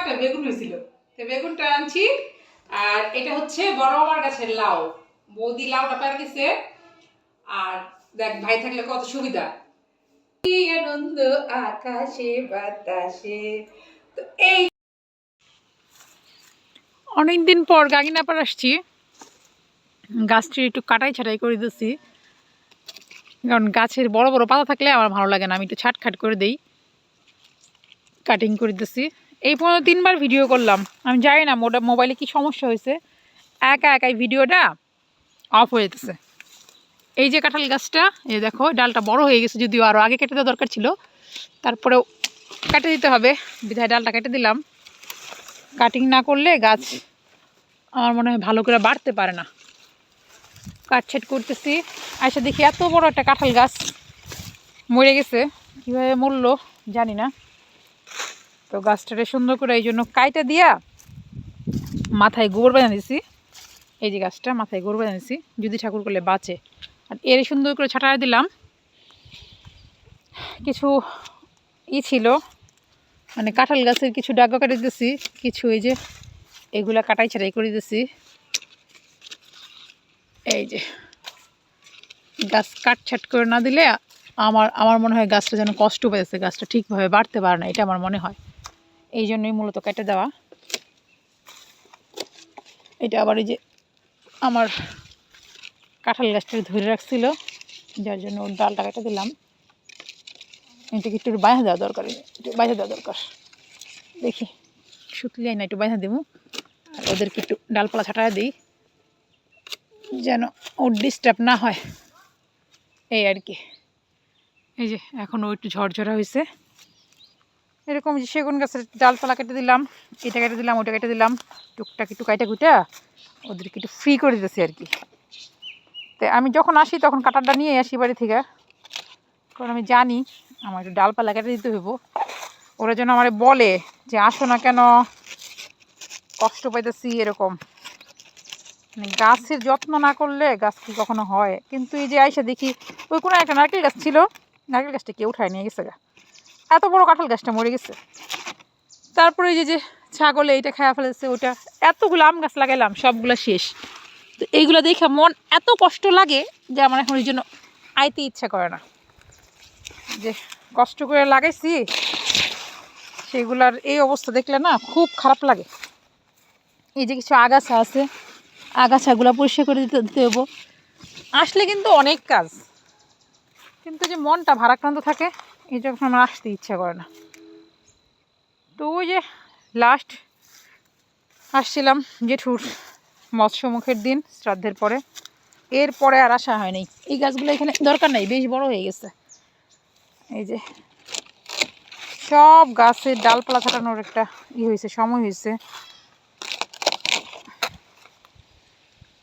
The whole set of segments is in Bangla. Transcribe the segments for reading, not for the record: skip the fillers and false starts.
একটা বেগুন হয়েছিল, তো বেগুনটা আনছি। আর এটা হচ্ছে বড় আমার গাছের লাউ, বৌদি লাউটা পেরে দিছে। আর দেখ ভাই থাকলে কত সুবিধা, কি আনন্দ আকাশে বাতাসে। তো এই অনেকদিন পর গাগিনাপাড় আসছি, গাছটি একটু কাটাই ছাটাই করে দিচ্ছি, কারণ গাছের বড় বড় পাতা থাকলে আমার ভালো লাগে না, আমি একটু ছাটখাট করে দিই, কাটিং করে দিচ্ছি। এই 3বার ভিডিও করলাম, আমি জানি না মোবাইলে কি সমস্যা হয়েছে, একা একাই ভিডিওটা অফ হয়ে যেতেছে। এই যে কাঁঠাল গাছটা, এই দেখো ডালটা বড় হয়ে গেছে, যদিও আরও আগে কেটে দেওয়া দরকার ছিল, তারপরেও কেটে দিতে হবে, বিধায় ডালটা কেটে দিলাম। কাটিং না করলে গাছ আমার মনে হয় ভালো করে বাড়তে পারে না। কাটছেট করতেছি, আইসা দেখি এত বড় একটা কাঁঠাল গাছ মরে গেছে, কীভাবে মরলো জানি না। তো গাছটারে সুন্দর করে এই জন্য কাইটা দিয়া মাথায় গোবর বাঁধা দিছি। এই যে গাছটা মাথায় গোবর বাঁধা দিছি, যদি ঠাকুর করলে বাঁচে। আর এর সুন্দর করে ছাটাই দিলাম। কিছু ছিল, মানে কাঁঠাল গাছের কিছু ডাগা কেটে দিয়েছি, কিছু এই যে এগুলা কাটাই ছাটাই করে দিয়েছি। এই যে গাছ কাটছাট করে না দিলে আমার মনে হয় গাছটা যেন কষ্ট পেয়েছে, গাছটা ঠিকভাবে বাড়তে পারে না, এটা আমার মনে হয়। এই জন্যই মূলত কেটে দেওয়া। এটা আবার এই যে আমার কাঁঠাল গাছটা ধরে রাখছিল, যার জন্য ওর ডালটা কেটে দিলাম। এটাকে একটু বাইধা দেওয়া দরকার, একটু বাইধা দেওয়া দরকার। দেখি শুকলিয়াই না, একটু বাইধা দেবো। আর ওদেরকে একটু ডালপালা ছাটাই দিই, যেন ওর ডিস্টার্ব না হয়, এই আর কি। এই যে এখন ও একটু ঝরঝরা হয়েছে। এরকম যে সেগুন গাছের ডালপালা কেটে দিলাম, এটা কেটে দিলাম, ওটা কেটে দিলাম, টুকটাক একটু কাইটা কুইটা ওদেরকে একটু ফ্রি করে দিতেছি আর কি। তো আমি যখন আসি তখন কাটারটা নিয়ে আসি বাড়ি থেকে, কারণ আমি জানি আমার একটু ডালপালা কেটে দিতে হইব। ওরা যেন আমার বলে যে আসো না কেন, কষ্ট পাইতেছি, এরকম। মানে গাছের যত্ন না করলে গাছ কি কখনো হয়। কিন্তু এই যে আইসা দেখি ওই কোনো একটা নারকেল গাছ ছিল, নারকেল গাছটা কেউ উঠায় নিয়ে গেছে, এত বড় কাঁঠাল গাছটা মরে গেছে। তারপরে এই যে ছাগলে এইটা খাওয়া ফেলেছে, ওটা এতগুলো আম গাছ লাগাইলাম, সবগুলো শেষ। তো এইগুলো দেখে মন এত কষ্ট লাগে যে আমার এখন এই জন্য আইতে ইচ্ছা করে না, যে কষ্ট করে লাগাইছি সেগুলার এই অবস্থা দেখলে না খুব খারাপ লাগে। এই যে কিছু আগাছা আছে, আগাছাগুলো পরিষ্কার করে দিতে হবো। আসলে কিন্তু অনেক কাজ, কিন্তু যে মনটা ভারাক্রান্ত থাকে, এই জন্য আমার আসতে ইচ্ছা করে না। তো ওই যে লাস্ট আসছিলাম জেঠুর মৎস্যমুখের দিন, শ্রাদ্ধের পরে, এরপরে আর আসা হয়নি। এই গাছগুলো এখানে দরকার নেই, বেশ বড় হয়ে গেছে। এই যে সব গাছের ডালপালা ছাটানোর একটা হয়েছে, সময় হয়েছে।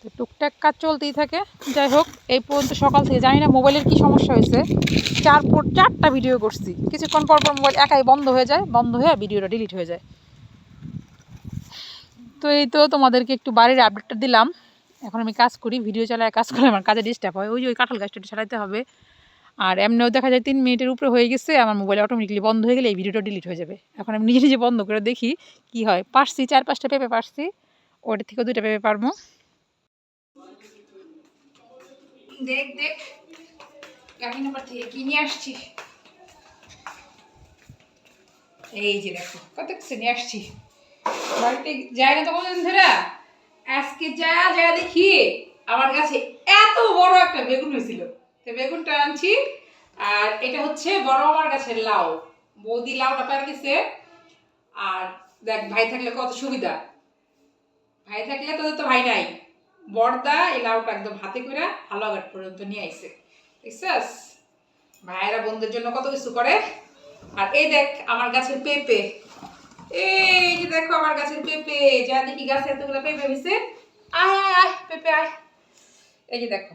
তো টুকটাক কাজ চলতেই থাকে। যাই হোক, এই পর্যন্ত সকাল থেকে জানি না মোবাইলের কি সমস্যা হয়েছে, 4টা ভিডিও করছি, কিছুক্ষণ পর পর মোবাইল একাই বন্ধ হয়ে যায়, বন্ধ হয়ে ভিডিওটা ডিলিট হয়ে যায়। তো এই তো তোমাদেরকে একটু বাড়ির আপডেটটা দিলাম। এখন আমি কাজ করি, ভিডিও চালায় কাজ করে আমার কাজে ডিস্টার্ব হয়। ওই কাঁঠাল গাছটা একটু ছাড়াইতে হবে। আর এমনিও দেখা যায় 3 মিনিটের উপরে হয়ে গেছে, আমার মোবাইল অটোমেটিকলি বন্ধ হয়ে গেলে এই ভিডিওটা ডিলিট হয়ে যাবে। এখন আমি নিজে নিজে বন্ধ করে দেখি কি হয়। পারছি 4-5টা পেঁপে পারছি, ওটা থেকে 2টা পেঁপে পারবো। দেখ দেখ গাড়িনাপাড় থেকে কিনে আসছি, এই যে দেখো কত কিছু নিয়ে আসছি। বাড়িতে যাই না তো কতদিন ধরে, আজকে যা যা দেখি আমার কাছে এত বড় একটা বেগুন হয়েছিল, তো বেগুনটা আনছি। আর এটা হচ্ছে বড় আমার গাছের লাউ, বৌদি লাউটা পেরে দিছে। আর দেখ ভাই থাকলে কত সুবিধা, ভাই থাকলে তোদের তো ভাই নাই, বড়দা এই লাউটা একদম হাতে করে হালুয়াঘাট পর্যন্ত নিয়ে আইছে, দেখছিস ভাইয়েরা বোনদের জন্য কত কিছু করে। আর এই দেখ আমার গাছের পেঁপে, এই যে দেখো আমার গাছের পেঁপে, যা দেখি গাছে এতগুলো পেঁপে হয়েছে। আয় আয় আয় পেঁপে আয়, এই যে দেখো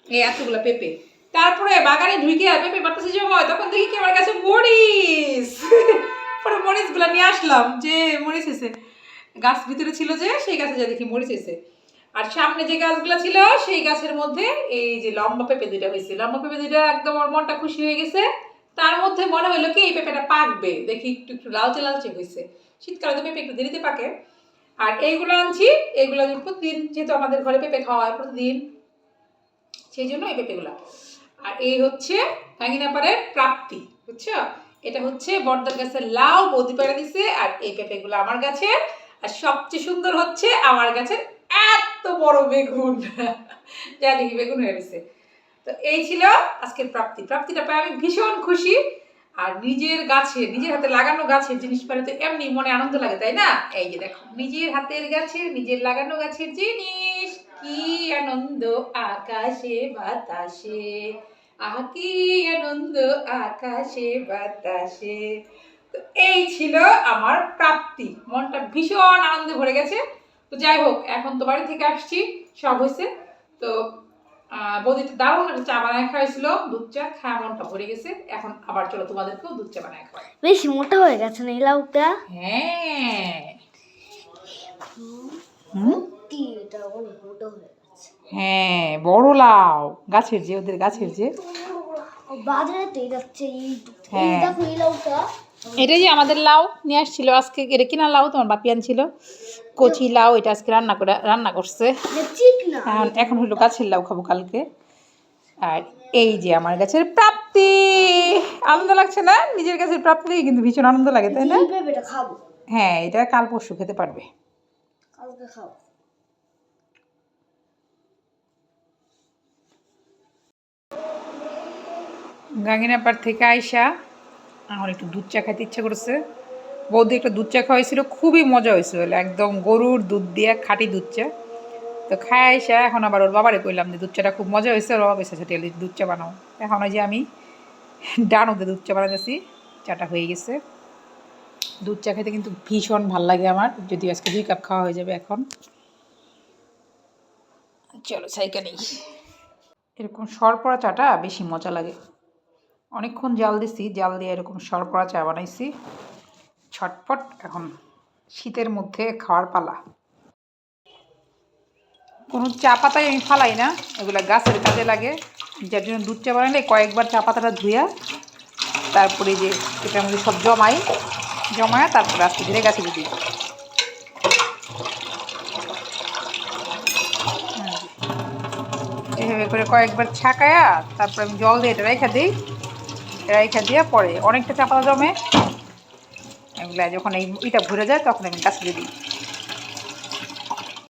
এই এতগুলো পেঁপে। তারপরে বাগানে ঢুকে পেঁপে পারতেছি সময়, তখন দেখি কি আমার কাছে মরিচ। পরে মরিচগুলো নিয়ে আসলাম, যে মরিচ হয়েছে গাছ ভিতরে ছিল, যে সেই গাছে যা দেখি মরিচ হয়েছে। আর সামনে যে গাছগুলো ছিল সেই গাছের মধ্যে এই যে লম্বা পেঁপে 2টা হয়েছে, লম্বা পেঁপে 2টা, একদম আমার মনটা খুশি হয়ে গেছে। তার মধ্যে মনে হলো কি এই পেঁপেটা পাকবে, দেখি একটু একটু লালচে লালচে হয়েছে। শীতকালে তো পেঁপে একটু দেরিতে পাকে। আর এইগুলো আনছি, এইগুলো প্রতিদিন যেহেতু আমাদের ঘরে পেঁপে খাওয়া হয় প্রতিদিন, সেই জন্য এই পেঁপেগুলা। আর এই হচ্ছে ভাঙ্গিনাপাড়ের প্রাপ্তি, বুঝছো? এটা হচ্ছে বড়দার গাছের লাউ, বৌদি পেড়ে দিছে। আর এই পেঁপেগুলো আমার গাছের। আর সবচেয়ে সুন্দর হচ্ছে আমার গাছের এত বড় বেগুন জানি কি বেগুন হয়ে গেছে। তো এই ছিল আজকের প্রাপ্তি। প্রাপ্তিটা পেয়ে আমি ভীষণ খুশি। আর নিজের গাছে, নিজের হাতে লাগানো গাছের জিনিস পেলে তো এমনি মনে আনন্দ লাগে, তাই না? এই যে দেখো, নিজের হাতের গাছের, নিজের লাগানো গাছের জিনিস, কি আনন্দ আকাশে বাতাসে, আহা কি আনন্দ আকাশে বাতাসে। তো এই ছিল আমার প্রাপ্তি, মনটা ভীষণ আনন্দে ভরে গেছে। তো যাই হোক, এখন তো বাড়ি থেকে আসছি, সব হয়েছে। তো বৌদি দারুণ একটা চা বানায় খাওয়াইছিল, দুধ চা খাওয়া মনটা ভরে গেছে। এখন আবার চলো তোমাদেরকেও দুধ চা বানায় খাওয়াই। বেশি মোটা হয়ে গেছে না এই লাউটা? হ্যাঁ, এটা অনেক মোটা হয়ে গেছে। হ্যাঁ, বড় লাউ, গাছের যে, ওদের গাছের যে। বাজারে তো যাচ্ছে এই হ্যাঁ, দেখো এই লাউটা। এটা যে আমাদের লাউ নিয়ে আসছিল আজকে, এটা কিনা লাউ, তোমার বাপি আনছিল কচি লাউ। এটা আজকে রান্না করছে। এখন হলো গাছের লাউ খাবো কালকে। আর এই যে আমার গাছের প্রাপ্তি, আনন্দ লাগছে না? নিজের গাছের প্রাপ্তি কিন্তু ভীষণ আনন্দ লাগে, তাই না? খাবো। হ্যাঁ, এটা কাল পরশু খেতে পারবে। কালকে খাবো। গাঙ্গিনাপাড় থেকে আইসা আমার একটু দুধ চা খাইতে ইচ্ছা করেছে। বৌদি একটা দুধ চা খাওয়াইছিল, খুবই মজা হয়েছিল, একদম গরুর দুধ দিয়ে খাঁটি দুধ চা। তো খাই আইসা এখন আবার ওর বাবারে কইলাম যে দুধ চাটা খুব মজা হয়েছে, ওর বাবা কইছে টেলি দুধ চা বানাও। এখন ওই যে আমি ডানুতে দুধ চা বানাতেছি, চাটা হয়ে গেছে। দুধ চা খেতে কিন্তু ভীষণ ভাল লাগে আমার, যদিও আজকে 2 কাপ খাওয়া হয়ে যাবে এখন। চলো সাইকা নেই, এরকম সরপড়া চাটা বেশি মজা লাগে। অনেকক্ষণ জাল দিছি, জাল দিয়ে এরকম সরপড়া চা বানাইছি, ছটপট। এখন শীতের মধ্যে খাওয়ার পালা। কোনো চা পাতাই আমি ফালাই না, এগুলো গাছের কাজে লাগে। যার জন্য দুধ চা বানালে কয়েকবার চা পাতাটা ধুইয়া তারপরে যে এটার মধ্যে সব জমায় তারপরে আস্তে ধীরে গাছে দিই। এইভাবে করে কয়েকবার ছাকায়া তারপর আমি জল দিয়ে এটা রেখে দিই। রেখে দিয়ে পরে অনেকটা চা পাতা জমে, এগুলা যখন এটা ভরে যায় তখন আমি গাছে দিই।